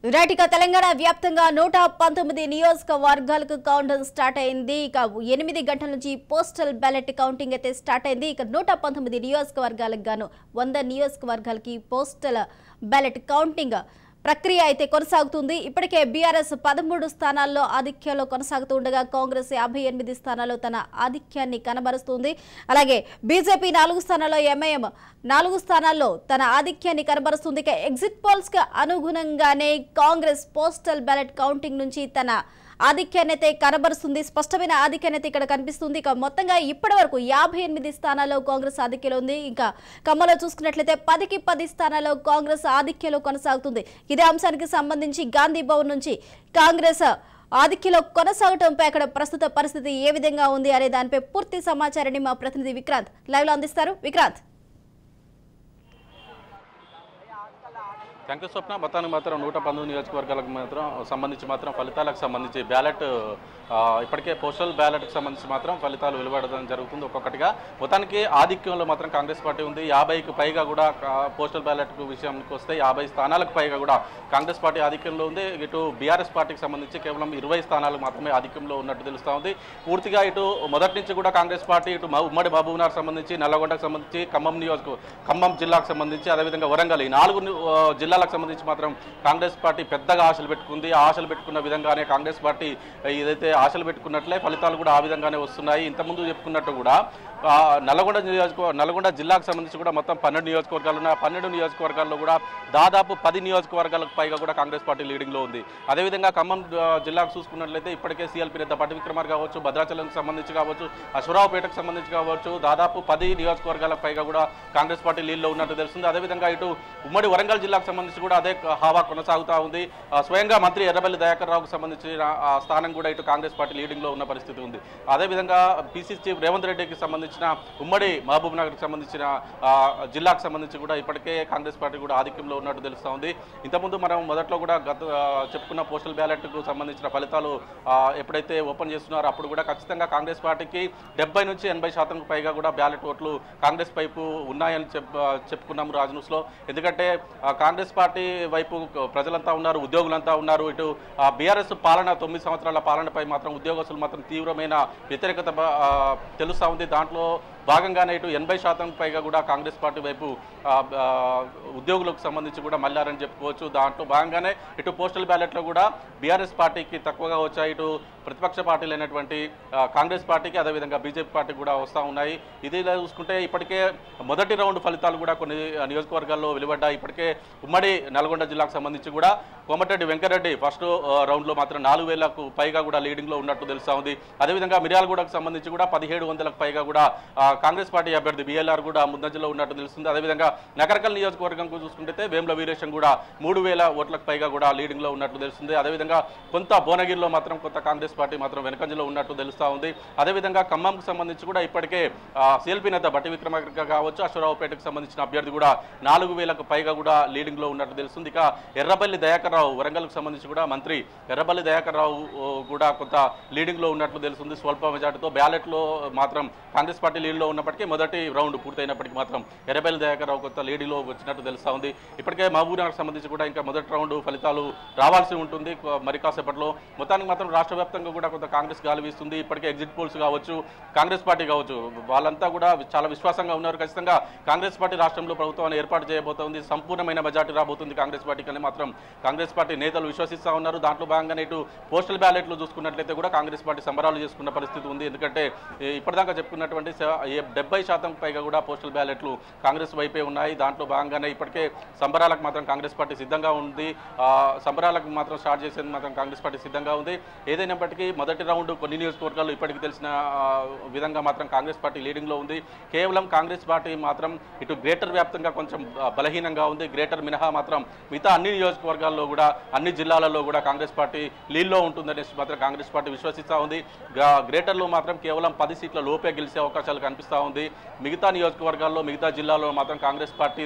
Right Telangana వ్యాప్తంగా 119 నియోజకవర్గాలకు counting start అయింది. ఇక 8 గంటల నుంచి పోస్టల్ బ్యాలెట్ కౌంటింగ్ అయితే స్టార్ట్ అయింది. ఇక 119 నియోజకవర్గాలకు గాను 100 నియోజకవర్గాలకి పోస్టల్ బ్యాలెట్ కౌంటింగ్ ప్రక్రియ అయితే కొనసాగుతుంది. ఇప్పటికే బీఆర్ఎస్ 13 స్థానాల్లో ఆధిక్యంలో కొనసాగుతుండగా కాంగ్రెస్ 58 స్థానాల్లో తన ఆధిక్యాన్ని కనబరుస్తుంది. అలాగే బీజేపీ 4 స్థానాల్లో, ఎంఐఎం 4 స్థానాల్లో తన ఆధిక్యాన్ని కనబరుస్తుంది. ఇక ఎగ్జిట్ పోల్స్ కి అనుగుణంగానే కాంగ్రెస్ పోస్టల్ బ్యాలెట్ కౌంటింగ్ నుంచి తన ఆధిక్యాన్ని అయితే కనబరుస్తుంది. స్పష్టమైన ఆధిక్యాన్ని అయితే ఇక్కడ కనిపిస్తుంది. ఇక మొత్తంగా ఇప్పటి వరకు 58 స్థానాల్లో కాంగ్రెస్ ఆధిక్యంలో ఉంది. ఇంకా ఖమ్మంలో చూసుకున్నట్లయితే 10కి 10 స్థానాల్లో కాంగ్రెస్ ఆధిక్యంలో కొనసాగుతుంది. ఇదే అంశానికి సంబంధించి గాంధీ భవన్ నుంచి కాంగ్రెస్ ఆధిక్యంలో కొనసాగటంపై అక్కడ ప్రస్తుత పరిస్థితి ఏ విధంగా ఉంది అనే దానిపై పూర్తి సమాచారాన్ని మా ప్రతినిధి విక్రాంత్ లైవ్ లో అందిస్తారు. విక్రాంత్. థ్యాంక్ యూ స్వప్న. మొత్తానికి మాత్రం 119 నియోజకవర్గాలకు మాత్రం సంబంధించి మాత్రం ఫలితాలకు సంబంధించి బ్యాలెట్ ఇప్పటికే పోస్టల్ బ్యాలెట్కి సంబంధించి మాత్రం ఫలితాలు వెలువడడం జరుగుతుంది ఒక్కొక్కటిగా. మొత్తానికి ఆధిక్యంలో మాత్రం కాంగ్రెస్ పార్టీ ఉంది. 50కి పైగా కూడా పోస్టల్ బ్యాలెట్ విషయానికి వస్తే 50 స్థానాలకు పైగా కూడా కాంగ్రెస్ పార్టీ ఆధిక్యంలో ఉంది. ఇటు బీఆర్ఎస్ పార్టీకి సంబంధించి కేవలం 20 స్థానాలు మాత్రమే ఆధిక్యంలో ఉన్నట్టు తెలుస్తూ ఉంది. పూర్తిగా ఇటు మొదటి నుంచి కూడా కాంగ్రెస్ పార్టీ ఇటు ఉమ్మడి మహబూబ్నగర్ సంబంధించి, నల్లగొండకు సంబంధించి, ఖమ్మం జిల్లాకు సంబంధించి, అదేవిధంగా వరంగల్, ఈ 4 జిల్లాలకు సంబంధించి మాత్రం కాంగ్రెస్ పార్టీ పెద్దగా ఆశలు పెట్టుకుంది. ఆ ఆశలు పెట్టుకున్న విధంగానే కాంగ్రెస్ పార్టీ ఏదైతే ఆశలు పెట్టుకున్నట్లే ఫలితాలు కూడా ఆ విధంగానే వస్తున్నాయి. ఇంతకుముందు చెప్పుకున్నట్టు కూడా నల్గొండ జిల్లాకు సంబంధించి కూడా మొత్తం 12 నియోజకవర్గాలు ఉన్నాయి. 12 నియోజకవర్గాల్లో కూడా దాదాపు 10 నియోజకవర్గాలకు పైగా కూడా కాంగ్రెస్ పార్టీ లీడింగ్లో ఉంది. అదేవిధంగా ఖమ్మం జిల్లాకు చూసుకున్నట్లయితే ఇప్పటికే సీఎల్పీ నేత భట్టి విక్రమార్క కావచ్చు, భద్రాచలంకి సంబంధించి కావచ్చు, అశ్వరావుపేటకు సంబంధించి కావచ్చు, దాదాపు 10 నియోజకవర్గాలకు పైగా కూడా కాంగ్రెస్ పార్టీ లీడ్లో ఉన్నట్టు తెలుస్తుంది. అదేవిధంగా ఇటు ఉమ్మడి వరంగల్ జిల్లాకు సంబంధించి కూడా అదే హావా కొనసాగుతూ ఉంది. స్వయంగా మంత్రి ఎర్రబెల్లి దయాకర్ రావుకు సంబంధించిన స్థానం కూడా ఇటు కాంగ్రెస్ పార్టీ లీడింగ్లో ఉన్న పరిస్థితి ఉంది. అదేవిధంగా పీసీసీ చీఫ్ రేవంత్ రెడ్డికి సంబంధించిన ఉమ్మడి మహబూబ్ నగర్కి సంబంధించిన జిల్లాకు సంబంధించి కూడా ఇప్పటికే కాంగ్రెస్ పార్టీ కూడా ఆధిక్యంలో ఉన్నట్టు తెలుస్తూ ఉంది. ఇంతకుముందు మనం మొదట్లో కూడా చెప్పుకున్న పోస్టల్ బ్యాలెట్కు సంబంధించిన ఫలితాలు ఎప్పుడైతే ఓపెన్ చేస్తున్నారో అప్పుడు కూడా ఖచ్చితంగా కాంగ్రెస్ పార్టీకి 70 నుంచి 80% పైగా కూడా బ్యాలెట్ ఓట్లు కాంగ్రెస్ వైపు ఉన్నాయని చెప్పుకున్నాము రాజ్న్యూస్లో. ఎందుకంటే కాంగ్రెస్ పార్టీ వైపు ప్రజలంతా ఉన్నారు, ఉద్యోగులంతా ఉన్నారు. ఇటు బీఆర్ఎస్ పాలన 9 సంవత్సరాల పాలనపై మాత్రం ఉద్యోగస్తులు మాత్రం తీవ్రమైన వ్యతిరేకత తెలుస్తూ ఉంది. దాంట్లో భాగంగానే ఇటు 80% పైగా కూడా కాంగ్రెస్ పార్టీ వైపు ఉద్యోగులకు సంబంధించి కూడా మళ్ళారని చెప్పుకోవచ్చు. దాంట్లో భాగంగానే ఇటు పోస్టల్ బ్యాలెట్లో కూడా బీఆర్ఎస్ పార్టీకి తక్కువగా వచ్చాయి. ఇటు ప్రతిపక్ష పార్టీలు అయినటువంటి కాంగ్రెస్ పార్టీకి, అదేవిధంగా బీజేపీ పార్టీకి కూడా వస్తూ ఉన్నాయి. ఇది చూసుకుంటే ఇప్పటికే మొదటి రౌండ్ ఫలితాలు కూడా కొన్ని నియోజకవర్గాల్లో వెలువడ్డాయి. ఇప్పటికే ఉమ్మడి నల్గొండ జిల్లాకు సంబంధించి కూడా కోమటిరెడ్డి వెంకరెడ్డి ఫస్ట్ రౌండ్లో మాత్రం 4000కు పైగా కూడా లీడింగ్లో ఉన్నట్టు తెలుస్తూ ఉంది. అదేవిధంగా మిర్యాలగూడకు సంబంధించి కూడా 1700లకు పైగా కూడా కాంగ్రెస్ పార్టీ అభ్యర్థి బిఎల్ఆర్ కూడా ముందంజలో ఉన్నట్టు తెలుస్తుంది. అదేవిధంగా నగరకల్ నియోజకవర్గం చూసుకుంటే వేముల వీరేశం కూడా 3000 ఓట్లకు పైగా కూడా లీడింగ్లో ఉన్నట్టు తెలుస్తుంది. అదేవిధంగా కొంత భువనగిరిలో మాత్రం కొంత కాంగ్రెస్ పార్టీ మాత్రం వెనకంజలో ఉన్నట్టు తెలుస్తూ ఉంది. అదేవిధంగా ఖమ్మంకు సంబంధించి కూడా ఇప్పటికే సీఎల్పీ నేత భట్టి విక్రమార్క కావచ్చు, అశ్వరావుపేటకు సంబంధించిన అభ్యర్థి కూడా 4000కు పైగా కూడా లీడింగ్లో ఉన్నట్టు తెలుస్తుంది. ఇక ఎర్రబెల్లి దయాకర్ రావు వరంగల్కు సంబంధించి కూడా మంత్రి ఎర్రబెల్లి దయాకర్ రావు కూడా కొంత లీడింగ్లో ఉన్నట్లు తెలుస్తుంది. స్వల్ప మెజార్టీతో బ్యాలెట్లో మాత్రం కాంగ్రెస్ పార్టీ లీడ్లో ఉన్నప్పటికీ మొదటి రౌండ్ పూర్తయినప్పటికీ మాత్రం ఎర్రబెల్లి దయాకర్ రావు కొంత లీడ్లో వచ్చినట్టు తెలుస్తూ ఉంది. ఇప్పటికే మహబూబ్నగర్కి సంబంధించి కూడా ఇంకా మొదటి రౌండ్ ఫలితాలు రావాల్సి ఉంటుంది మరి కాసేపట్లో. మొత్తానికి మాత్రం రాష్ట్ర వ్యాప్తంగా కూడా కొంత కాంగ్రెస్ గాలి వీస్తుంది. ఇప్పటికే ఎగ్జిట్ పోల్స్ కావచ్చు, కాంగ్రెస్ పార్టీ కావచ్చు, వాళ్ళంతా కూడా చాలా విశ్వాసంగా ఉన్నారు. ఖచ్చితంగా కాంగ్రెస్ పార్టీ రాష్ట్రంలో ప్రభుత్వాన్ని ఏర్పాటు చేయబోతోంది, సంపూర్ణమైన మెజార్టీ రాబోతుంది కాంగ్రెస్ పార్టీకి అని మాత్రం కాంగ్రెస్ పార్టీ నేతలు విశ్వసిస్తూ ఉన్నారు. దాంట్లో భాగంగానే ఇటు పోస్టల్ బ్యాలెట్లు చూసుకున్నట్లయితే కూడా కాంగ్రెస్ పార్టీ సంబరాలు చేసుకున్న పరిస్థితి ఉంది. ఎందుకంటే ఇప్పటిదాకా చెప్పుకున్నటువంటి 70% పైగా కూడా పోస్టల్ బ్యాలెట్లు కాంగ్రెస్ వైపే ఉన్నాయి. దాంట్లో భాగంగానే ఇప్పటికే సంబరాలకు మాత్రం కాంగ్రెస్ పార్టీ సిద్ధంగా ఉంది. సంబరాలకు మాత్రం స్టార్ట్ చేసేది మాత్రం కాంగ్రెస్ పార్టీ సిద్ధంగా ఉంది. ఏదైనప్పటికీ మొదటి రౌండ్ కొన్ని నియోజకవర్గాల్లో ఇప్పటికి తెలిసిన విధంగా మాత్రం కాంగ్రెస్ పార్టీ లీడింగ్లో ఉంది. కేవలం కాంగ్రెస్ పార్టీ మాత్రం ఇటు గ్రేటర్ వ్యాప్తంగా కొంచెం బలహీనంగా ఉంది. గ్రేటర్ మినహా మాత్రం మిగతా అన్ని నియోజకవర్గాల్లో కూడా అన్ని జిల్లాలలో కూడా కాంగ్రెస్ పార్టీ లీడ్లో ఉంటుందనేసి మాత్రం కాంగ్రెస్ పార్టీ విశ్వసిస్తూ ఉంది. గ్రేటర్లో మాత్రం కేవలం 10 సీట్ల లోపే గెలిచే అవకాశాలు కనిపిస్తుంది. కనిపిస్తూ ఉంది. మిగతా నియోజకవర్గాల్లో మిగతా జిల్లాల్లో మాత్రం కాంగ్రెస్ పార్టీ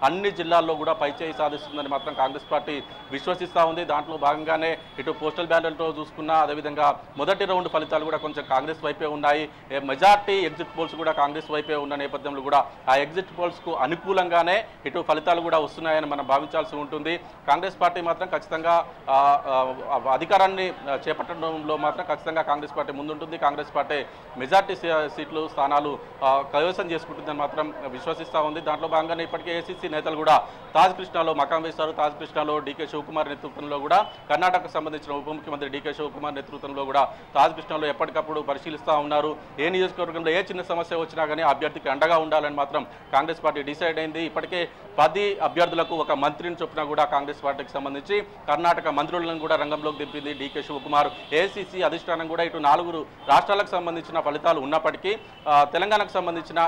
అన్ని జిల్లాల్లో కూడా పైచేయి సాధిస్తుందని మాత్రం కాంగ్రెస్ పార్టీ విశ్వసిస్తూ ఉంది. దాంట్లో భాగంగానే ఇటు పోస్టల్ బ్యాలెట్లో చూసుకున్నా, అదేవిధంగా మొదటి రౌండ్ ఫలితాలు కూడా కొంచెం కాంగ్రెస్ వైపే ఉన్నాయి. మెజార్టీ ఎగ్జిట్ పోల్స్ కూడా కాంగ్రెస్ వైపే ఉన్న నేపథ్యంలో కూడా ఆ ఎగ్జిట్ పోల్స్కు అనుకూలంగానే ఇటు ఫలితాలు కూడా వస్తున్నాయని మనం భావించాల్సి ఉంటుంది. కాంగ్రెస్ పార్టీ మాత్రం ఖచ్చితంగా అధికారాన్ని చేపట్టడంలో మాత్రం ఖచ్చితంగా కాంగ్రెస్ పార్టీ ముందుంటుంది. కాంగ్రెస్ పార్టీ మెజార్టీ సీట్లు స్థానాలు కైవసం చేసుకుంటుందని మాత్రం విశ్వసిస్తూ ఉంది. దాంట్లో భాగంగానే ఇప్పటికే ఏసీసీ నేతలు కూడా తాజ్ కృష్ణాలో మకాం వేశారు. తాజ్ కృష్ణాలో డీకే శివకుమార్ నేతృత్వంలో కూడా కర్ణాటకకు సంబంధించిన ఉప ముఖ్యమంత్రి డీకే శివకుమార్ నేతృత్వంలో కూడా తాజ్ కృష్ణాలో ఎప్పటికప్పుడు పరిశీలిస్తూ ఉన్నారు. ఏ నియోజకవర్గంలో ఏ చిన్న సమస్య వచ్చినా కానీ అభ్యర్థికి అండగా ఉండాలని మాత్రం కాంగ్రెస్ పార్టీ డిసైడ్ అయింది. ఇప్పటికే 10 అభ్యర్థులకు ఒక మంత్రిని చొప్పున కూడా కాంగ్రెస్ పార్టీకి సంబంధించి కర్ణాటక మంత్రులను కూడా రంగంలోకి దింపింది డీకే శివకుమార్. ఏసీసీ అధిష్టానం కూడా ఇటు 4 రాష్ట్రాలకు సంబంధించిన ఫలితాలు ఉన్నప్పటికీ తెలంగాణకు సంబంధించిన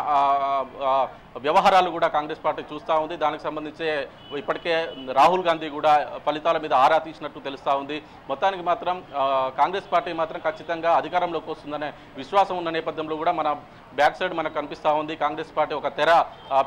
వ్యవహారాలు కూడా కాంగ్రెస్ పార్టీ చూస్తూ ఉంది. దానికి సంబంధించి ఇప్పటికే రాహుల్ గాంధీ కూడా ఫలితాల మీద ఆరా తీసినట్టు తెలుస్తూ ఉంది. మొత్తానికి మాత్రం కాంగ్రెస్ పార్టీ మాత్రం ఖచ్చితంగా అధికారంలోకి వస్తుందనే విశ్వాసం ఉన్న నేపథ్యంలో కూడా మన బ్యాక్ సైడ్ మనకు కనిపిస్తూ ఉంది. కాంగ్రెస్ పార్టీ ఒక తెర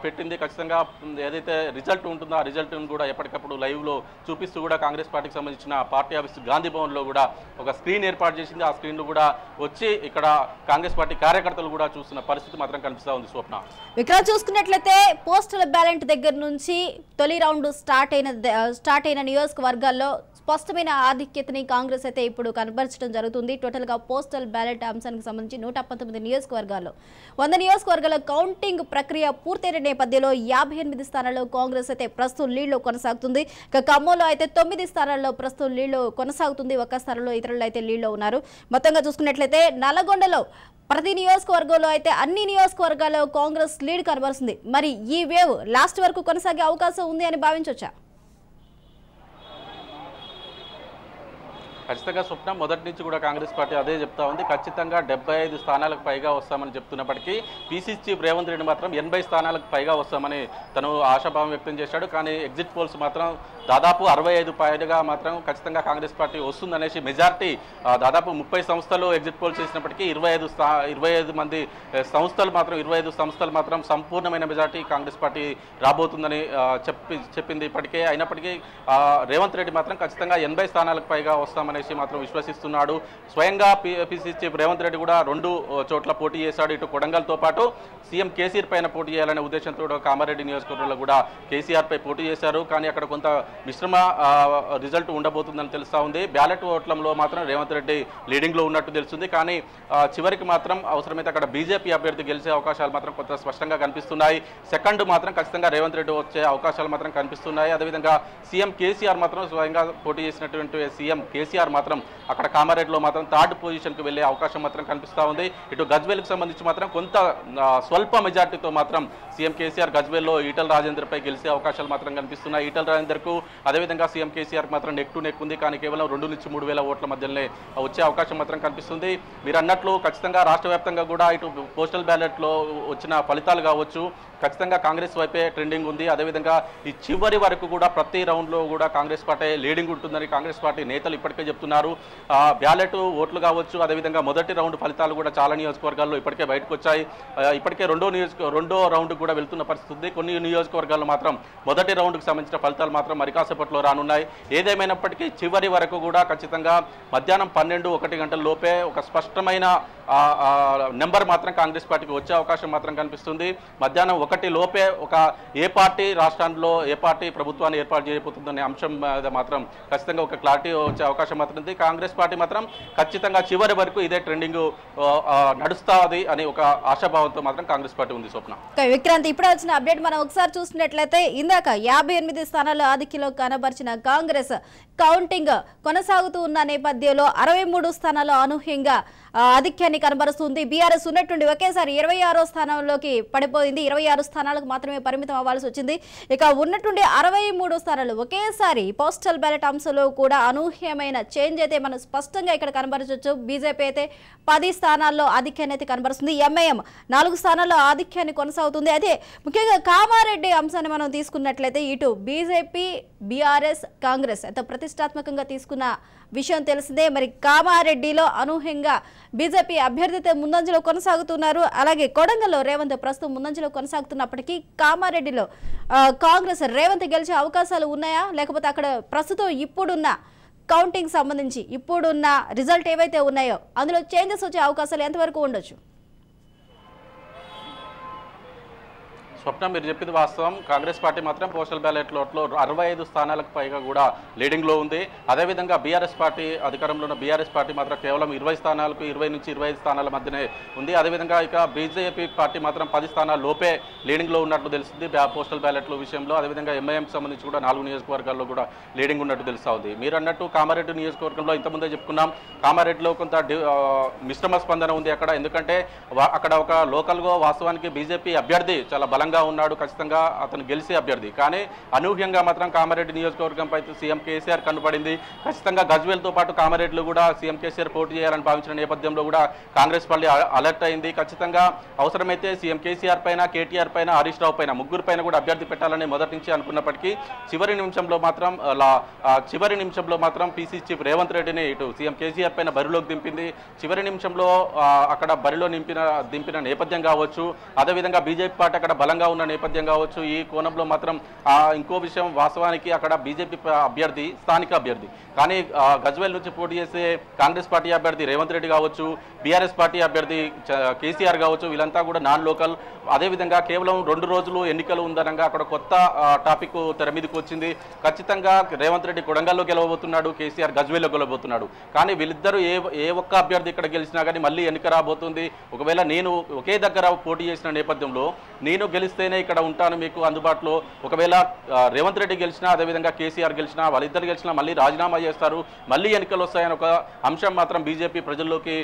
పెట్టింది. ఖచ్చితంగా ఏదైతే రిజల్ట్ ఉంటుందో ఆ రిజల్ట్ను కూడా ఎప్పటికప్పుడు లైవ్లో చూపిస్తూ కూడా కాంగ్రెస్ పార్టీకి సంబంధించిన పార్టీ ఆఫీస్ గాంధీ భవన్లో కూడా ఒక స్క్రీన్ ఏర్పాటు చేసింది. ఆ స్క్రీన్లు కూడా వచ్చి ఇక్కడ కాంగ్రెస్ పార్టీ కార్యకర్తలు కూడా చూస్తున్న పరిస్థితి మాత్రం కనిపిస్తూ ఉంది. స్వప్న, విక్రమ్ చూసుకున్నట్లయితే పోస్టల్ బ్యాలెట్ దగ్గర నుంచి తొలి రౌండ్ స్టార్ట్ అయిన నియోజకవర్గాల్లో స్పష్టమైన ఆధిక్యతని కాంగ్రెస్ అయితే ఇప్పుడు కనబరచడం జరుగుతుంది. టోటల్గా పోస్టల్ బ్యాలెట్ అంశానికి సంబంధించి 119 నియోజకవర్గాల్లో 100 నియోజకవర్గాల కౌంటింగ్ ప్రక్రియ పూర్తయిన నేపథ్యంలో 58 స్థానాల్లో కాంగ్రెస్ అయితే ప్రస్తుతం లీడ్లో కొనసాగుతుంది. ఇక ఖమ్మంలో అయితే 9 స్థానాల్లో ప్రస్తుతం లీడ్లో కొనసాగుతుంది. 1 స్థానంలో ఇతరులు అయితే లీడ్లో ఉన్నారు. మొత్తంగా చూసుకున్నట్లయితే నల్లగొండలో ప్రతి నియోజకవర్గంలో అయితే అన్ని నియోజకవర్గాల్లో కాంగ్రెస్ లీడ్ కనబరుస్తుంది. మరి ఈ వేవ్ లాస్ట్ వరకు కొనసాగే అవకాశం ఉంది అని భావించవచ్చా? ఖచ్చితంగా స్వప్న, మొదటి నుంచి కూడా కాంగ్రెస్ పార్టీ అదే చెప్తా ఉంది. ఖచ్చితంగా 75 స్థానాలకు పైగా వస్తామని చెప్తున్నప్పటికీ పీసీసీ చీఫ్ రేవంత్ రెడ్డి మాత్రం 80 స్థానాలకు పైగా వస్తామని తను ఆశాభావం వ్యక్తం చేశాడు. కానీ ఎగ్జిట్ పోల్స్ మాత్రం దాదాపు 65 పైగా మాత్రం ఖచ్చితంగా కాంగ్రెస్ పార్టీ వస్తుందనేసి మెజార్టీ దాదాపు 30 సంస్థలు ఎగ్జిట్ పోల్స్ చేసినప్పటికీ 25 మంది సంస్థలు మాత్రం 25 సంస్థలు మాత్రం సంపూర్ణమైన మెజార్టీ కాంగ్రెస్ పార్టీ రాబోతుందని చెప్పింది ఇప్పటికే. అయినప్పటికీ రేవంత్ రెడ్డి మాత్రం ఖచ్చితంగా 80 స్థానాలకు పైగా వస్తామని మాత్రం విశ్వసిస్తున్నాడు. స్వయంగా పీసీసీ చీఫ్ రేవంత్ రెడ్డి కూడా 2 చోట్ల పోటీ చేశాడు. ఇటు కొడంగల్తో పాటు సీఎం కేసీఆర్ పైన పోటీ చేయాలనే ఉద్దేశంతో కామారెడ్డి నియోజకవర్గంలో కూడా కేసీఆర్ పై పోటీ చేశారు. కానీ అక్కడ కొంత మిశ్రమ రిజల్ట్ ఉండబోతుందని తెలుస్తూ ఉంది. బ్యాలెట్ ఓట్లంలో మాత్రం రేవంత్ రెడ్డి లీడింగ్లో ఉన్నట్టు తెలుస్తుంది. కానీ చివరికి మాత్రం అవసరమైతే అక్కడ బీజేపీ అభ్యర్థి గెలిచే అవకాశాలు మాత్రం కొంత స్పష్టంగా కనిపిస్తున్నాయి. సెకండ్ మాత్రం ఖచ్చితంగా రేవంత్ రెడ్డి వచ్చే అవకాశాలు మాత్రం కనిపిస్తున్నాయి. అదేవిధంగా సీఎం కేసీఆర్ మాత్రం స్వయంగా పోటీ చేసినటువంటి సీఎం కేసీఆర్ మాత్రం అక్కడ కామారెడ్డిలో మాత్రం 3rd పొజిషన్కి వెళ్లే అవకాశం మాత్రం కనిపిస్తూ ఉంది. ఇటు గజ్వేల్కి సంబంధించి మాత్రం కొంత స్వల్ప మెజార్టీతో మాత్రం సీఎం కేసీఆర్ గజ్వేల్లో ఈటల రాజేందర్పై గెలిచే అవకాశాలు మాత్రం కనిపిస్తున్నాయి. ఈటల రాజేందర్కు అదేవిధంగా సీఎం కేసీఆర్ మాత్రం నెక్ టు నెక్ ఉంది. కానీ కేవలం 2 నుంచి 3 వేల ఓట్ల మధ్యలోనే వచ్చే అవకాశం మాత్రం కనిపిస్తుంది. మీరు అన్నట్లు ఖచ్చితంగా రాష్ట్ర వ్యాప్తంగా కూడా ఇటు పోస్టల్ బ్యాలెట్లో వచ్చిన ఫలితాలు కావచ్చు ఖచ్చితంగా కాంగ్రెస్ వైపే ట్రెండింగ్ ఉంది. అదేవిధంగా ఈ చివరి వరకు కూడా ప్రతి రౌండ్లో కూడా కాంగ్రెస్ పార్టీ లీడింగ్ ఉంటుందని కాంగ్రెస్ పార్టీ నేతలు ఇప్పటికే చెప్తున్నారు. బ్యాలెట్ ఓట్లు కావచ్చు, అదేవిధంగా మొదటి రౌండ్ ఫలితాలు కూడా చాలా నియోజకవర్గాల్లో ఇప్పటికే బయటకు వచ్చాయి. ఇప్పటికే రెండో రౌండ్ కూడా వెళ్తున్న పరిస్థితి ఉంది. కొన్ని నియోజకవర్గాల్లో మాత్రం మొదటి రౌండ్కి సంబంధించిన ఫలితాలు మాత్రం మరి కాసేపట్లో రానున్నాయి. ఏదేమైనప్పటికీ చివరి వరకు కూడా ఖచ్చితంగా మధ్యాహ్నం 12-1 గంటల లోపే ఒక స్పష్టమైన నెంబర్ మాత్రం కాంగ్రెస్ పార్టీకి వచ్చే అవకాశం మాత్రం కనిపిస్తుంది. మధ్యాహ్నం 1 లోపే ఒక ఏ పార్టీ రాష్ట్రాల్లో ఏ పార్టీ ప్రభుత్వాన్ని ఏర్పాటు చేయబోతుందనే అంశం మాత్రం ఖచ్చితంగా ఒక క్లారిటీ వచ్చే అవకాశం మాత్రం ఉంది. కాంగ్రెస్ పార్టీ మాత్రం ఖచ్చితంగా చివరి వరకు ఇదే ట్రెండింగ్ నడుస్తుంది అని ఒక ఆశాభావంతో మాత్రం కాంగ్రెస్ పార్టీ ఉంది. స్వప్న, విక్రాంతి, ఇప్పుడు వచ్చిన అప్డేట్ మనం ఒకసారి చూసినట్లయితే ఇందాక 58 స్థానాలు ఆధిక్యంలో కనబరిచిన కాంగ్రెస్ కౌంటింగ్ కొనసాగుతూ ఉన్న నేపథ్యంలో 63 స్థానాల్లో అనూహ్యంగా ఆధిక్యాన్ని కనబరుస్తుంది. బీఆర్ఎస్ ఉన్నట్టుండి ఒకేసారి 26వ స్థానంలోకి పడిపోయింది. 26 స్థానాలకు మాత్రమే పరిమితం అవ్వాల్సి వచ్చింది. ఇక ఉన్నట్టుండి 63 స్థానాలు ఒకేసారి పోస్టల్ బ్యాలెట్ అంశంలో కూడా అనూహ్యమైన చేంజ్ అయితే మనం స్పష్టంగా ఇక్కడ కనబరచవచ్చు. బీజేపీ అయితే 10 స్థానాల్లో ఆధిక్యాన్ని అయితే కనబరుస్తుంది. ఎంఐఎం 4 స్థానాల్లో ఆధిక్యాన్ని కొనసాగుతుంది. అదే ముఖ్యంగా కామారెడ్డి అంశాన్ని మనం తీసుకున్నట్లయితే ఇటు బీజేపీ, బీఆర్ఎస్, కాంగ్రెస్ అయితే ప్రతిష్టాత్మకంగా తీసుకున్న విషయం తెలిసిందే. మరి కామారెడ్డిలో అనూహ్యంగా బీజేపీ అభ్యర్థితో ముందంజలో కొనసాగుతున్నారు. అలాగే కొడంగల్లో రేవంత్ ప్రస్తుతం ముందంజలో కొనసాగుతున్నప్పటికీ కామారెడ్డిలో కాంగ్రెస్ రేవంత్ గెలిచే అవకాశాలు ఉన్నాయా, లేకపోతే అక్కడ ప్రస్తుతం ఇప్పుడున్న కౌంటింగ్ సంబంధించి ఇప్పుడున్న రిజల్ట్ ఏవైతే ఉన్నాయో అందులో చేంజెస్ వచ్చే అవకాశాలు ఎంతవరకు ఉండొచ్చు? స్వప్న, మీరు చెప్పింది వాస్తవం. కాంగ్రెస్ పార్టీ మాత్రం పోస్టల్ బ్యాలెట్ లోట్లో 65 స్థానాలకు పైగా కూడా లీడింగ్లో ఉంది. అదేవిధంగా బీఆర్ఎస్ పార్టీ అధికారంలో ఉన్న బీఆర్ఎస్ పార్టీ మాత్రం కేవలం 20 స్థానాలకు 20 నుంచి 25 స్థానాల మధ్యనే ఉంది. అదేవిధంగా ఇక బీజేపీ పార్టీ మాత్రం 10 స్థానాల లోపే లీడింగ్లో ఉన్నట్లు తెలుస్తుంది పోస్టల్ బ్యాలెట్ల విషయంలో. అదేవిధంగా ఎంఐఎంకి సంబంధించి కూడా 4 నియోజకవర్గాల్లో కూడా లీడింగ్ ఉన్నట్టు తెలుస్తూ ఉంది. మీరు అన్నట్టు కామారెడ్డి నియోజకవర్గంలో ఇంతకుముందే చెప్పుకున్నాం, కామారెడ్డిలో కొంత మిశ్రమ స్పందన ఉంది అక్కడ. ఎందుకంటే అక్కడ ఒక లోకల్గా వాస్తవానికి బీజేపీ అభ్యర్థి చాలా బలంగా ఉన్నాడు, ఖచ్చితంగా అతను గెలిచే అభ్యర్థి. కానీ అనూహ్యంగా మాత్రం కామారెడ్డి నియోజకవర్గంపై సీఎం కేసీఆర్ కనపడింది. ఖచ్చితంగా గజ్వేల్తో పాటు కామారెడ్డిలో కూడా సీఎం కేసీఆర్ పోటీ చేయాలని భావించిన నేపథ్యంలో కూడా కాంగ్రెస్ పార్టీ అలర్ట్ అయింది. ఖచ్చితంగా అవసరమైతే సీఎం కేసీఆర్ పైన, కేటీఆర్ పైన, హరీష్ రావు పైన, ముగ్గురు పైన కూడా అభ్యర్థి పెట్టాలని మొదటి నుంచి అనుకున్నప్పటికీ చివరి నిమిషంలో మాత్రం పీసీ చీఫ్ రేవంత్ రెడ్డిని ఇటు సీఎం కేసీఆర్ పైన బరిలోకి దింపింది. చివరి నిమిషంలో అక్కడ బరిలో దింపిన నేపథ్యం కావచ్చు, అదేవిధంగా బీజేపీ పార్టీ అక్కడ బలంగా ఉన్న నేపథ్యం కావచ్చు. ఈ కోణంలో మాత్రం ఇంకో విషయం, వాస్తవానికి అక్కడ బీజేపీ అభ్యర్థి స్థానిక అభ్యర్థి, కానీ గజ్వేల్ నుంచి పోటీ చేసే కాంగ్రెస్ పార్టీ అభ్యర్థి రేవంత్ రెడ్డి కావచ్చు, బీఆర్ఎస్ పార్టీ అభ్యర్థి కేసీఆర్ కావచ్చు, వీళ్ళంతా కూడా నాన్ లోకల్. అదేవిధంగా కేవలం 2 రోజులు ఎన్నికలు ఉందనగా అక్కడ కొత్త టాపిక్ తెర మీదకి వచ్చింది. ఖచ్చితంగా రేవంత్ రెడ్డి కొడంగల్లో గెలవబోతున్నాడు, కేసీఆర్ గజ్వేల్లో గెలవబోతున్నాడు. కానీ వీళ్ళిద్దరూ ఏ ఒక్క అభ్యర్థి ఇక్కడ గెలిచినా కానీ మళ్ళీ ఎన్నిక రాబోతుంది. ఒకవేళ నేను ఒకే దగ్గర పోటీ చేసిన నేపథ్యంలో నేను గెలిస్తేనే ఇక్కడ ఉంటాను మీకు అందుబాటులో. ఒకవేళ రేవంత్ రెడ్డి గెలిచినా, అదేవిధంగా కేసీఆర్ గెలిచినా, వాళ్ళిద్దరు గెలిచినా మళ్ళీ రాజీనామా చేస్తారు, మళ్ళీ ఎన్నికలు వస్తాయని ఒక అంశం మాత్రం బీజేపీ ప్రజల్లోకి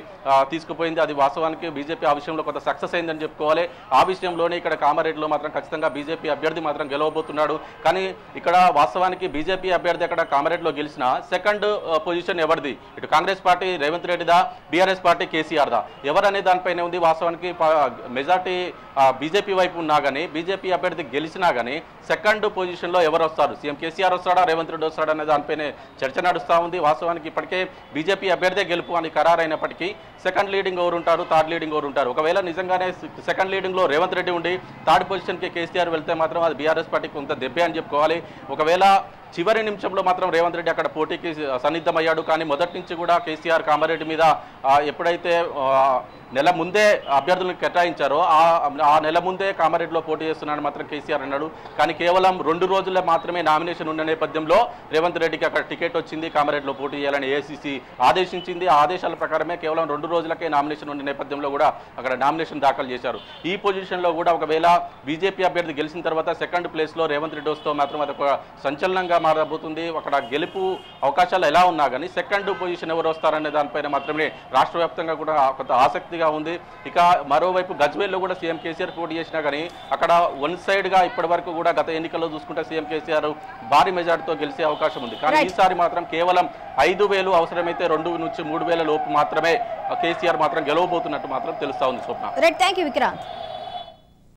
తీసుకుపోయింది. అది వాస్తవానికి బీజేపీ ఆ విషయంలో కొంత సక్సెస్ అయిందని చెప్పుకోవాలి. ఆ విషయంలోనే ఇక్కడ కామారెడ్డిలో మాత్రం ఖచ్చితంగా బీజేపీ అభ్యర్థి మాత్రం గెలవబోతున్నాడు. కానీ ఇక్కడ వాస్తవానికి బీజేపీ అభ్యర్థి అక్కడ కామారెడ్డిలో గెలిచిన సెకండ్ పొజిషన్ ఎవరిది, ఇటు కాంగ్రెస్ పార్టీ రేవంత్ రెడ్డిదా, బీఆర్ఎస్ పార్టీ కేసీఆర్దా, ఎవరనే దానిపైనే ఉంది. వాస్తవానికి మెజార్టీ బీజేపీ వైపు ఉన్నా కానీ, బీజేపీ అభ్యర్థి గెలిచినా కానీ సెకండ్ పొజిషన్లో ఎవరు వస్తారు, సీఎం కేసీఆర్ వస్తాడా, రేవంత్ రెడ్డి వస్తాడా అనే దానిపైనే చర్చ నడుస్తూ ఉంది. వాస్తవానికి ఇప్పటికే బీజేపీ అభ్యర్థే గెలుపు అని ఖరారైనప్పటికీ సెకండ్ లీడింగ్ ఎవరు ఉంటారు, థర్డ్ లీడింగ్ ఎవరు ఉంటారు. ఒకవేళ నిజంగానే సెకండ్ లీడింగ్లో రేవంత్ రెడ్డి ఉండి థర్డ్ పొజిషన్కి కేసీఆర్ వెళ్తే మాత్రం అది బీఆర్ఎస్ పార్టీకి కొంత దెబ్బే అని చెప్పుకోవాలి. ఒకవేళ చివరి నిమిషంలో మాత్రం రేవంత్ రెడ్డి అక్కడ పోటీకి సన్నిద్ధమయ్యాడు. కానీ మొదటి నుంచి కూడా కేసీఆర్ కామారెడ్డి మీద ఎప్పుడైతే నెల ముందే అభ్యర్థులను కేటాయించారో ఆ నెల ముందే కామారెడ్డిలో పోటీ చేస్తున్నాడని మాత్రం కేసీఆర్ అన్నాడు. కానీ కేవలం 2 రోజుల్లో మాత్రమే నామినేషన్ ఉన్న నేపథ్యంలో రేవంత్ రెడ్డికి అక్కడ టికెట్ వచ్చింది, కామారెడ్డిలో పోటీ చేయాలని ఏఐసీసీ ఆదేశించింది. ఆ ఆదేశాల ప్రకారమే కేవలం 2 రోజులకే నామినేషన్ ఉన్న నేపథ్యంలో కూడా అక్కడ నామినేషన్ దాఖలు చేశారు. ఈ పొజిషన్లో కూడా ఒకవేళ బీజేపీ అభ్యర్థి గెలిచిన తర్వాత సెకండ్ ప్లేస్లో రేవంత్ రెడ్డి వస్తే మాత్రం అది ఒక సంచలనంగా మారబోతుంది. అక్కడ గెలుపు అవకాశాలు ఎలా ఉన్నా కానీ సెకండ్ పొజిషన్ ఎవరు వస్తారనే దానిపైన మాత్రమే రాష్ట్ర వ్యాప్తంగా కూడా కొంత ఆసక్తిగా ఉంది. ఇక మరోవైపు గజ్వేల్లో కూడా సీఎం కేసీఆర్ పోటీ చేసినా కానీ అక్కడ వన్ సైడ్ గా ఇప్పటి వరకు కూడా గత ఎన్నికల్లో చూసుకుంటే సీఎం కేసీఆర్ భారీ మెజార్టీతో గెలిచే అవకాశం ఉంది. కానీ ఈసారి మాత్రం కేవలం 5,000 అవసరమైతే 2 నుంచి 3,000 లోపు మాత్రమే కేసీఆర్ మాత్రం గెలవబోతున్నట్టు మాత్రం తెలుస్తా ఉంది. స్వప్న. Right, thank you Vikrant.